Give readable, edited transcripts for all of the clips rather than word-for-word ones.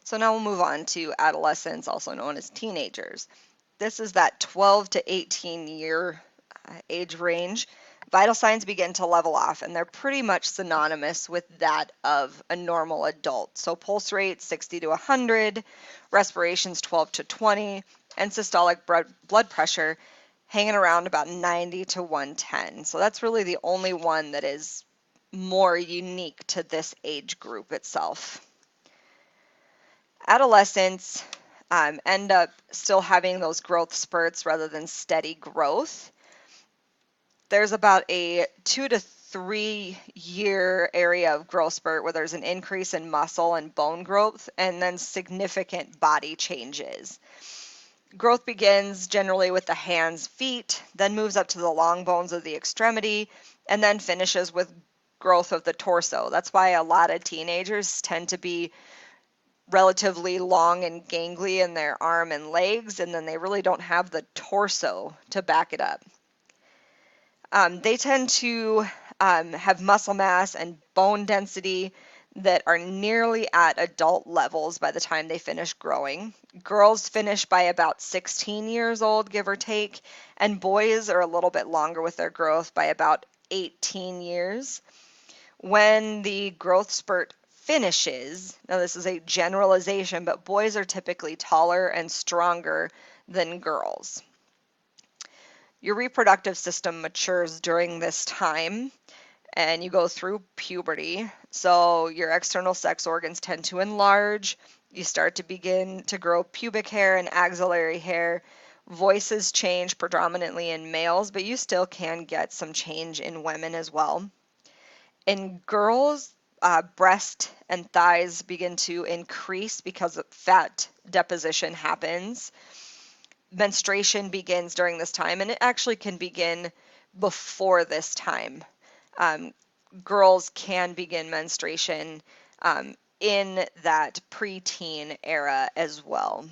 So now we'll move on to adolescents, also known as teenagers. This is that 12 to 18 year age range. Vital signs begin to level off, and they're pretty much synonymous with that of a normal adult. So pulse rate 60 to 100, respirations 12 to 20, and systolic blood pressure hanging around about 90 to 110. So that's really the only one that is more unique to this age group itself. Adolescents end up still having those growth spurts rather than steady growth. There's about a 2 to 3 year area of growth spurt where there's an increase in muscle and bone growth and then significant body changes. Growth begins generally with the hands, feet, then moves up to the long bones of the extremity, and then finishes with growth of the torso. That's why a lot of teenagers tend to be relatively long and gangly in their arm and legs, and then they really don't have the torso to back it up. They tend to have muscle mass and bone density that are nearly at adult levels by the time they finish growing. Girls finish by about 16 years old, give or take, and boys are a little bit longer with their growth by about 18 years. When the growth spurt finishes, now this is a generalization, but boys are typically taller and stronger than girls. Your reproductive system matures during this time and you go through puberty. So your external sex organs tend to enlarge. You start to begin to grow pubic hair and axillary hair. Voices change predominantly in males, but you still can get some change in women as well. In girls, breast and thighs begin to increase because of fat deposition happens. Menstruation begins during this time, and it actually can begin before this time. Um, Girls can begin menstruation in that preteen era as well.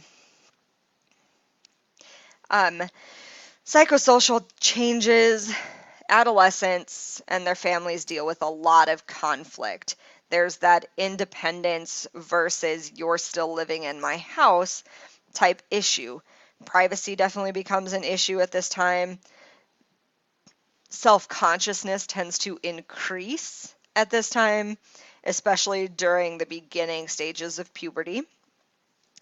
Um, Psychosocial changes, adolescents and their families deal with a lot of conflict. There's that independence versus you're still living in my house type issue. Privacy definitely becomes an issue at this time. Self-consciousness tends to increase at this time, especially during the beginning stages of puberty.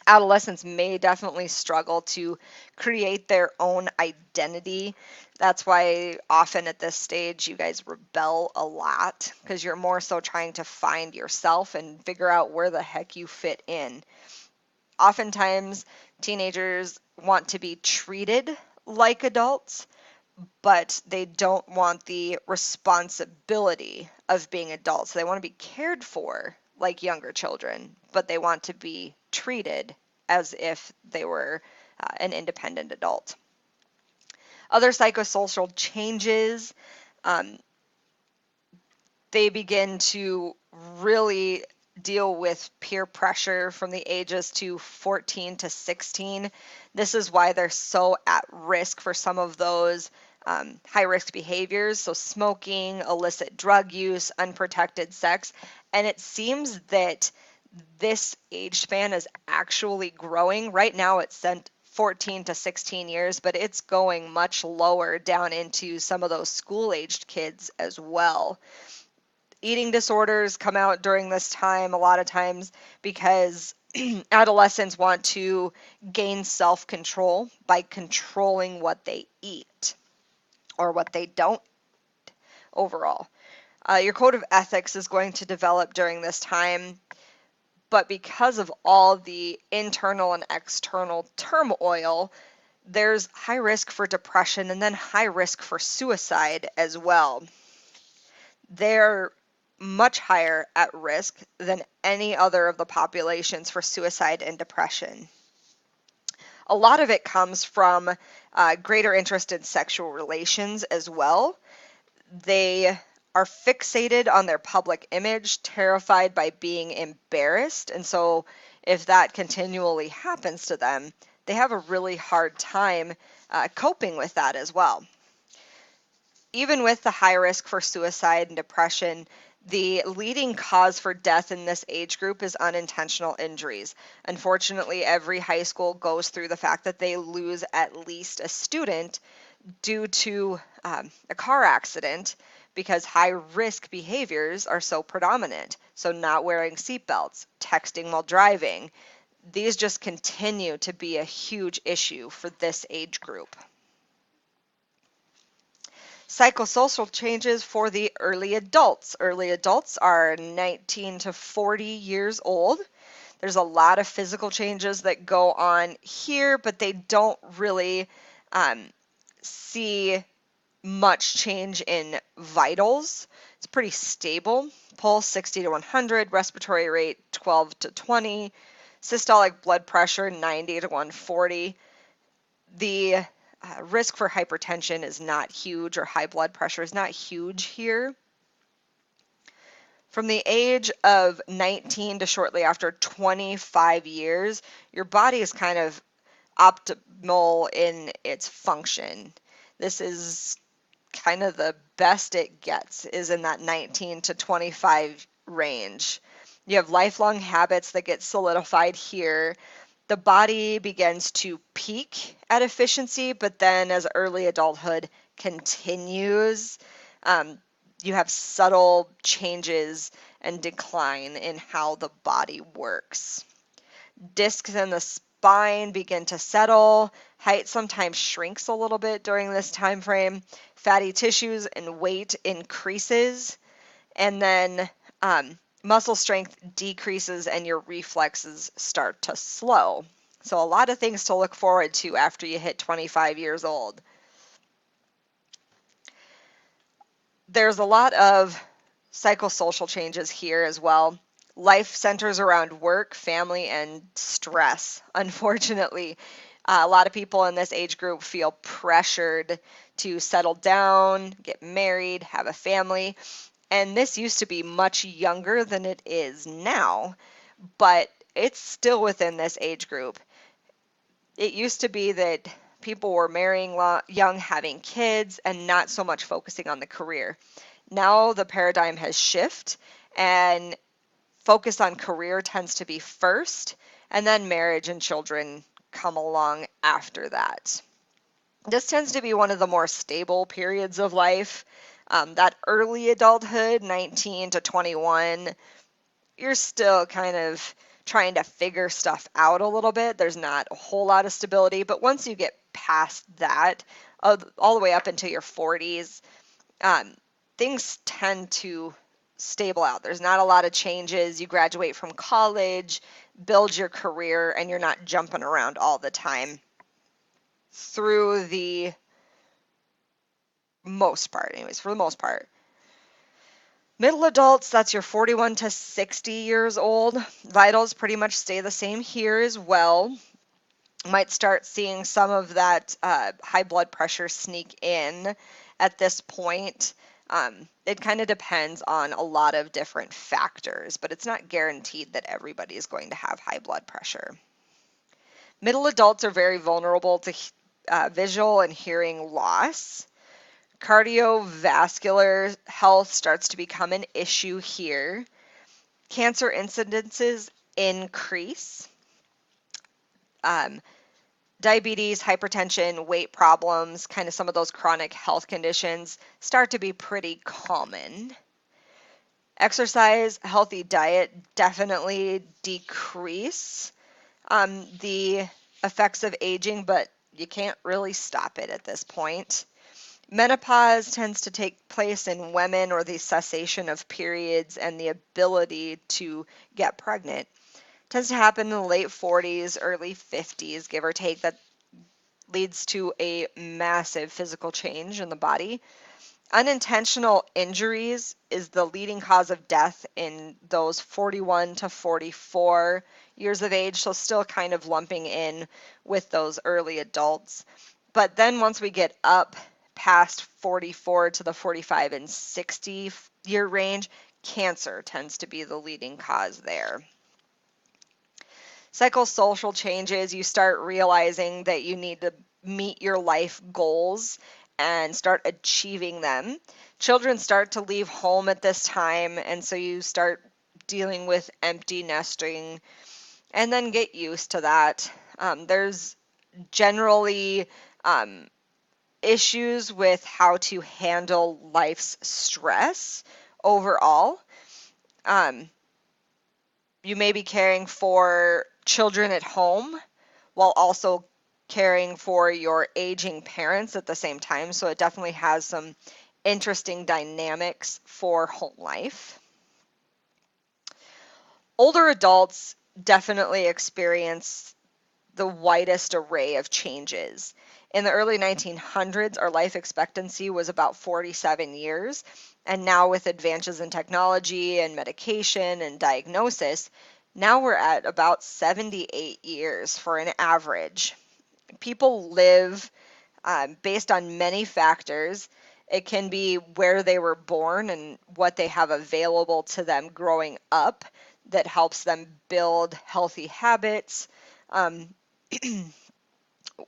Adolescents may definitely struggle to create their own identity. That's why often at this stage you guys rebel a lot because you're more so trying to find yourself and figure out where the heck you fit in. Oftentimes, teenagers want to be treated like adults, but they don't want the responsibility of being adults. They want to be cared for like younger children, but they want to be treated as if they were an independent adult. Other psychosocial changes, um, they begin to really deal with peer pressure from the ages to 14 to 16. This is why they're so at risk for some of those high-risk behaviors, so smoking, illicit drug use, unprotected sex, and it seems that this age span is actually growing. Right now it's sent 14 to 16 years, but it's going much lower down into some of those school-aged kids as well. Eating disorders come out during this time a lot of times because adolescents want to gain self-control by controlling what they eat or what they don't overall. Your code of ethics is going to develop during this time, but because of all the internal and external turmoil, there's high risk for depression and then high risk for suicide as well. They're much higher at risk than any other of the populations for suicide and depression. A lot of it comes from greater interest in sexual relations as well. They are fixated on their public image, terrified by being embarrassed, and so if that continually happens to them, they have a really hard time coping with that as well. Even with the high risk for suicide and depression, The leading cause for death in this age group is unintentional injuries. Unfortunately, every high school goes through the fact that they lose at least a student due to a car accident because high risk behaviors are so predominant. So, not wearing seatbelts, texting while driving, these just continue to be a huge issue for this age group. Psychosocial changes for the early adults. Early adults are 19 to 40 years old. There's a lot of physical changes that go on here, but they don't really see much change in vitals. It's pretty stable. Pulse 60 to 100, respiratory rate 12 to 20, systolic blood pressure 90 to 140. The risk for hypertension is not huge, or high blood pressure is not huge here. From the age of 19 to shortly after 25 years, your body is kind of optimal in its function. This is kind of the best it gets, is in that 19 to 25 range. You have lifelong habits that get solidified here. The body begins to peak at efficiency, but then as early adulthood continues, you have subtle changes and decline in how the body works. Discs in the spine begin to settle. Height sometimes shrinks a little bit during this time frame. Fatty tissues and weight increases. And then muscle strength decreases and your reflexes start to slow. So a lot of things to look forward to after you hit 25 years old. There's a lot of psychosocial changes here as well. Life centers around work, family, and stress. Unfortunately, a lot of people in this age group feel pressured to settle down, get married, have a family. And this used to be much younger than it is now, but it's still within this age group. It used to be that people were marrying young, having kids, and not so much focusing on the career. Now the paradigm has shifted, and focus on career tends to be first, and then marriage and children come along after that. This tends to be one of the more stable periods of life. That early adulthood, 19 to 21, you're still kind of trying to figure stuff out a little bit. There's not a whole lot of stability, but once you get past that, all the way up into your 40s, things tend to stable out. There's not a lot of changes. You graduate from college, build your career, and you're not jumping around all the time through the most part, anyways, for the most part. Middle adults, that's your 41 to 60 years old. Vitals pretty much stay the same here as well. Might start seeing some of that high blood pressure sneak in at this point. It kind of depends on a lot of different factors, but it's not guaranteed that everybody is going to have high blood pressure. Middle adults are very vulnerable to visual and hearing loss. Cardiovascular health starts to become an issue here. Cancer incidences increase. Diabetes, hypertension, weight problems, kind of some of those chronic health conditions start to be pretty common. Exercise, healthy diet definitely decrease the effects of aging, but you can't really stop it at this point. Menopause tends to take place in women, or the cessation of periods and the ability to get pregnant. Tends to happen in the late 40s, early 50s, give or take. That leads to a massive physical change in the body. Unintentional injuries is the leading cause of death in those 41 to 44 years of age, so still kind of lumping in with those early adults. But then once we get up past 44 to the 45 and 60 year range, cancer tends to be the leading cause there. Psychosocial changes, you start realizing that you need to meet your life goals and start achieving them. Children start to leave home at this time, and so you start dealing with empty nesting and then get used to that. There's generally issues with how to handle life's stress overall. Um, you may be caring for children at home while also caring for your aging parents at the same time. So it definitely has some interesting dynamics for home life. Older adults definitely experience the widest array of changes. In the early 1900s, our life expectancy was about 47 years. And now, with advances in technology and medication and diagnosis, now we're at about 78 years for an average. People live based on many factors. It can be where they were born and what they have available to them growing up that helps them build healthy habits. Um,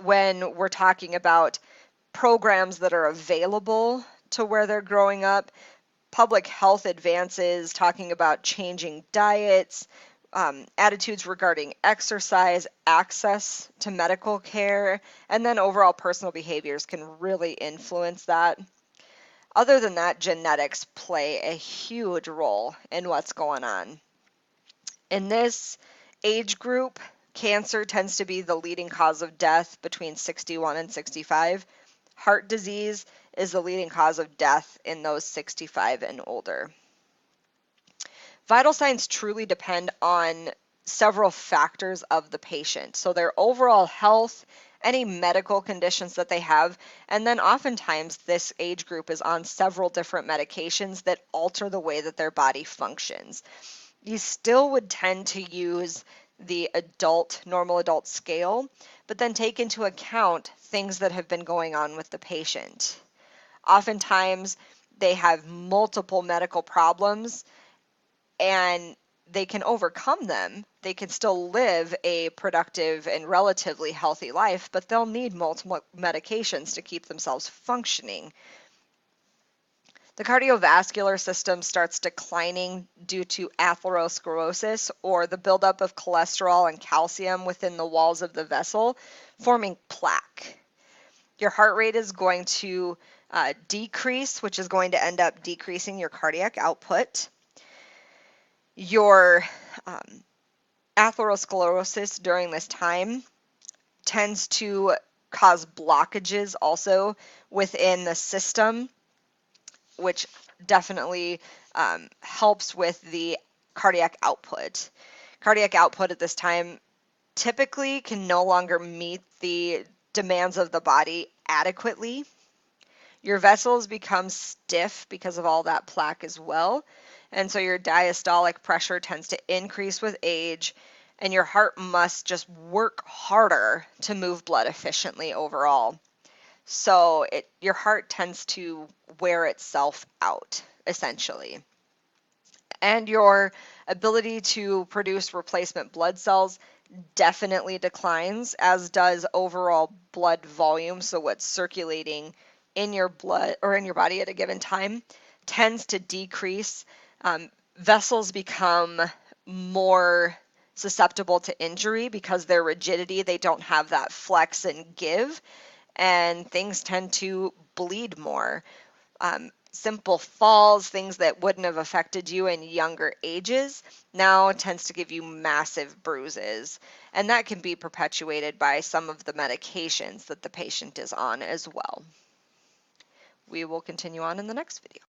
when we're talking about programs that are available to where they're growing up, public health advances, talking about changing diets, attitudes regarding exercise, access to medical care, and then overall personal behaviors can really influence that. Other than that, genetics play a huge role in what's going on. In this age group, cancer tends to be the leading cause of death between 61 and 65. Heart disease is the leading cause of death in those 65 and older. Vital signs truly depend on several factors of the patient. So their overall health, any medical conditions that they have, and then oftentimes this age group is on several different medications that alter the way that their body functions. You still would tend to use the normal adult scale, but then take into account things that have been going on with the patient. Oftentimes, they have multiple medical problems and they can overcome them. They can still live a productive and relatively healthy life, but they'll need multiple medications to keep themselves functioning. The cardiovascular system starts declining due to atherosclerosis, or the buildup of cholesterol and calcium within the walls of the vessel, forming plaque. Your heart rate is going to decrease, which is going to end up decreasing your cardiac output. Your atherosclerosis during this time tends to cause blockages also within the system, which definitely helps with the cardiac output. Cardiac output at this time typically can no longer meet the demands of the body adequately. Your vessels become stiff because of all that plaque as well. And so your diastolic pressure tends to increase with age, and your heart must just work harder to move blood efficiently overall. So your heart tends to wear itself out, essentially. And your ability to produce replacement blood cells definitely declines, as does overall blood volume. So what's circulating in your blood or in your body at a given time tends to decrease. Vessels become more susceptible to injury because their rigidity, they don't have that flex and give, and things tend to bleed more. Simple falls, things that wouldn't have affected you in younger ages, now tends to give you massive bruises. And that can be perpetuated by some of the medications that the patient is on as well. We will continue on in the next video.